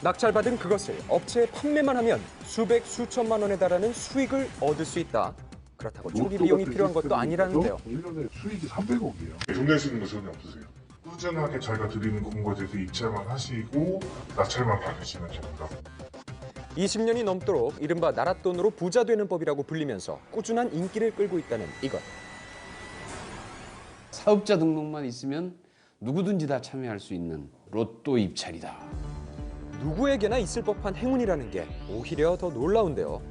낙찰받은 그것을 업체에 판매만 하면 수백, 수천만 원에 달하는 수익을 얻을 수 있다. 그렇다고 초기 비용이 필요한 것도 아니라는데요. 1년에 수익이 300억이에요. 돈내시는 거 전혀 없으세요. 꾸준하게 저희가 드리는 공고에 대해서 입찰만 하시고 낙찰만 받으시면 됩니다. 20년이 넘도록 이른바 나랏돈으로 부자 되는 법이라고 불리면서 꾸준한 인기를 끌고 있다는 이것. 사업자 등록만 있으면 누구든지 다 참여할 수 있는 로또 입찰이다. 누구에게나 있을 법한 행운이라는 게 오히려 더 놀라운데요.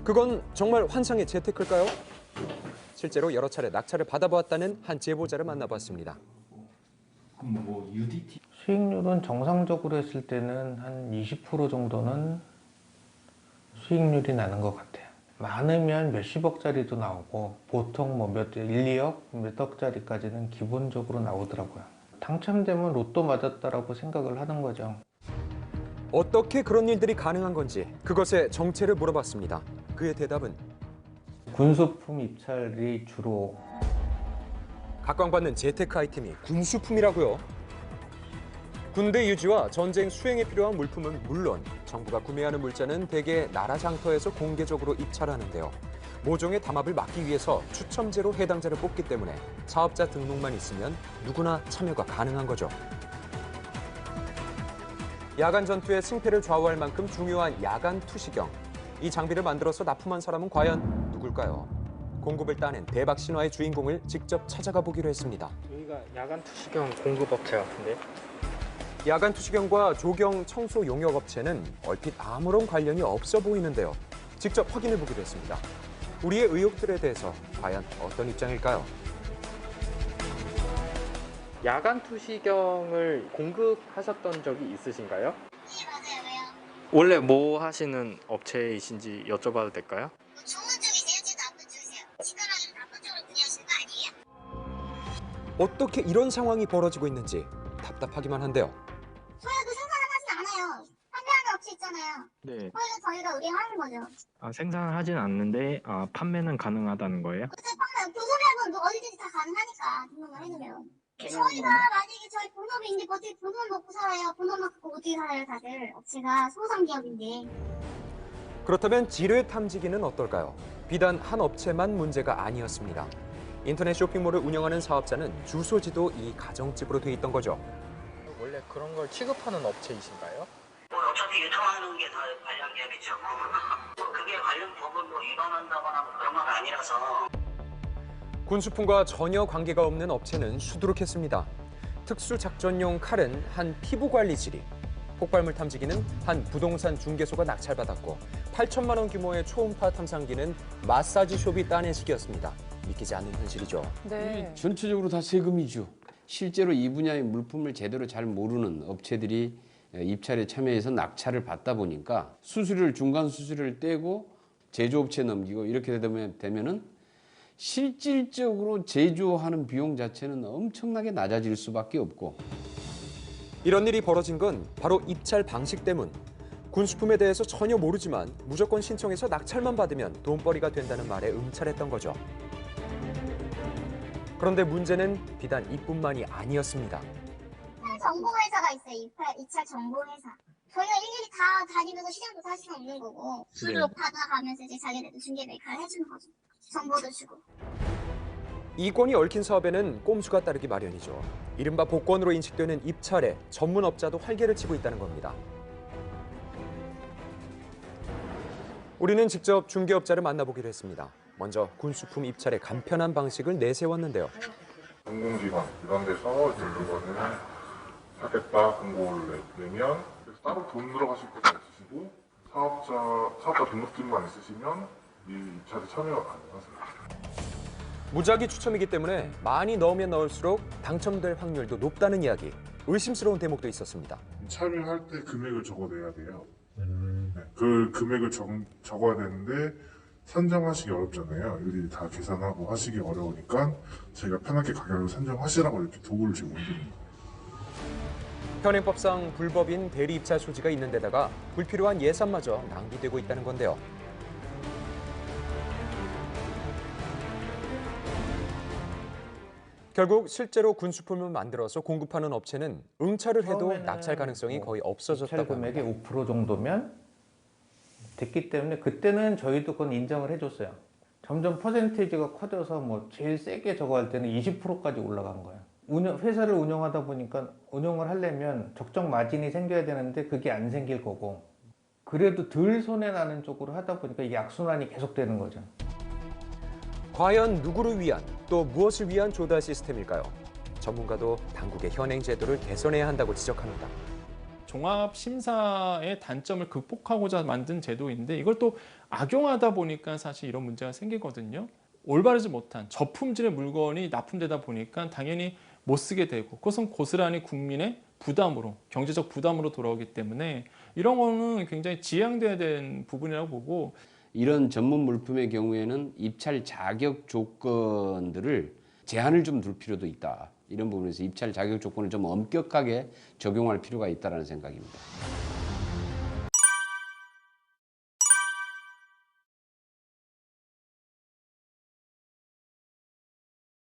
그건 정말 환상의 재테크일까요? 실제로 여러 차례 낙찰을 받아보았다는 한 제보자를 만나봤습니다. 수익률은 정상적으로 했을 때는 한 20% 정도는 수익률이 나는 것 같아요. 많으면 몇십억짜리도 나오고 보통 뭐 1, 2억, 몇 억짜리까지는 기본적으로 나오더라고요. 당첨되면 로또 맞았다라고 생각을 하는 거죠. 어떻게 그런 일들이 가능한 건지 그것의 정체를 물어봤습니다. 그의 대답은 군소품 입찰이 주로 각광받는 재테크 아이템이 군수품이라고요. 군대 유지와 전쟁 수행에 필요한 물품은 물론 정부가 구매하는 물자는 대개 나라 장터에서 공개적으로 입찰하는데요. 모종의 담합을 막기 위해서 추첨제로 해당자를 뽑기 때문에 사업자 등록만 있으면 누구나 참여가 가능한 거죠. 야간 전투의 승패를 좌우할 만큼 중요한 야간 투시경. 이 장비를 만들어서 납품한 사람은 과연 누굴까요? 공급을 따낸 대박 신화의 주인공을 직접 찾아가 보기로 했습니다. 여기가 야간 투시경 공급업체 같은데? 야간 투시경과 조경 청소 용역 업체는 얼핏 아무런 관련이 없어 보이는데요. 직접 확인해 보기로 했습니다. 우리의 의혹들에 대해서 과연 어떤 입장일까요? 야간 투시경을 공급하셨던 적이 있으신가요? 네, 맞아요. 왜요? 원래 뭐 하시는 업체이신지 여쭤봐도 될까요? 좋은 쪽이세요? 지금 나쁜 쪽이세요? 치과랑 나쁜 쪽으로 분야하시는 거 아니에요? 어떻게 이런 상황이 벌어지고 있는지 답답하기만 한데요. 저희도 생산을 하진 않아요. 판매하는 업체 있잖아요. 네. 저희가 의뢰하는 거죠. 생산을 하진 않는데 판매는 가능하다는 거예요? 그때 판매, 교섭하면 뭐 어디든지 다 가능하니까 등록만 해놓으면. 저희가 만약에 저희 본업이 있는데 어떻게 본업 먹고 살아요? 본업만 갖고 어떻게 살아요 다들? 업체가 소상기업인데. 그렇다면 지뢰 탐지기는 어떨까요? 비단 한 업체만 문제가 아니었습니다. 인터넷 쇼핑몰을 운영하는 사업자는 주소지도 이 가정집으로 돼 있던 거죠. 원래 그런 걸 취급하는 업체이신가요? 어차피 유통하는 게 다 관련 기업이죠. 그게 관련 법을 위반한다거나 그런 건 아니라서. 군수품과 전혀 관계가 없는 업체는 수두룩했습니다. 특수작전용 칼은 한 피부관리질이, 폭발물 탐지기는 한 부동산 중개소가 낙찰받았고 8천만 원 규모의 초음파 탐상기는 마사지숍이 따낸 시기였습니다. 믿기지 않는 현실이죠. 이게 전체적으로 다 세금이죠. 실제로 이 분야의 물품을 제대로 잘 모르는 업체들이 입찰에 참여해서 낙찰을 받다 보니까 수수료를 중간 수수료를 떼고 제조업체에 넘기고 이렇게 되면은 실질적으로 제조하는 비용 자체는 엄청나게 낮아질 수밖에 없고. 이런 일이 벌어진 건 바로 입찰 방식 때문. 군수품에 대해서 전혀 모르지만 무조건 신청해서 낙찰만 받으면 돈벌이가 된다는 말에 응찰했던 거죠. 그런데 문제는 비단 이뿐만이 아니었습니다. 정보회사가 있어요. 입찰 정보회사. 저희가 일일이 다 다니면서 시장도 할 수는 없는 거고 수수료 받아가면서 이제 자기네도 중개 메이커를 해주는 거죠. 정보도 주고. 이권이 얽힌 사업에는 꼼수가 따르기 마련이죠. 이른바 복권으로 인식되는 입찰에 전문업자도 활개를 치고 있다는 겁니다. 우리는 직접 중개업자를 만나보기로 했습니다. 먼저 군수품 입찰의 간편한 방식을 내세웠는데요. 공공기관 이런 데서 물건을 사겠다 공고를 내면 따로 돈 들어가실 것도 없으시고 사업자 등록증만 있으시면 이 입찰에 참여가 가능하세요. 무작위 추첨이기 때문에 많이 넣으면 넣을수록 당첨될 확률도 높다는 이야기. 의심스러운 대목도 있었습니다. 참여할 때 금액을 적어내야 돼요. 네, 그 금액을 적어야 되는데 산정하시기 어렵잖아요. 일일이 다 계산하고 하시기 어려우니까 저희가 편하게 가격을 산정하시라고 이렇게 도구를 제공해 드립니다. 현행법상 불법인 대리 입찰 소지가 있는 데다가 불필요한 예산마저 낭비되고 있다는 건데요. 결국 실제로 군수품을 만들어서 공급하는 업체는 응찰을 해도 처음에는 낙찰 가능성이 거의 없어졌다고 입찰 합니다. 금액의 5% 정도면 됐기 때문에 그때는 저희도 그건 인정을 해줬어요. 점점 퍼센테이지가 커져서 뭐 제일 세게 저거 할 때는 20%까지 올라간 거예요. 회사를 운영하다 보니까 운영을 하려면 적정 마진이 생겨야 되는데 그게 안 생길 거고, 그래도 덜 손해나는 쪽으로 하다 보니까 이게 악순환이 계속되는 거죠. 과연 누구를 위한 또 무엇을 위한 조달 시스템일까요? 전문가도 당국의 현행 제도를 개선해야 한다고 지적합니다. 종합심사의 단점을 극복하고자 만든 제도인데 이걸 또 악용하다 보니까 사실 이런 문제가 생기거든요. 올바르지 못한 저품질의 물건이 납품되다 보니까 당연히 못 쓰게 되고 그것은 고스란히 국민의 부담으로, 경제적 부담으로 돌아오기 때문에 이런 거는 굉장히 지양돼야 되는 부분이라고 보고, 이런 전문 물품의 경우에는 입찰 자격 조건들을 제한을 좀 둘 필요도 있다. 이런 부분에서 입찰 자격 조건을 좀 엄격하게 적용할 필요가 있다는 생각입니다.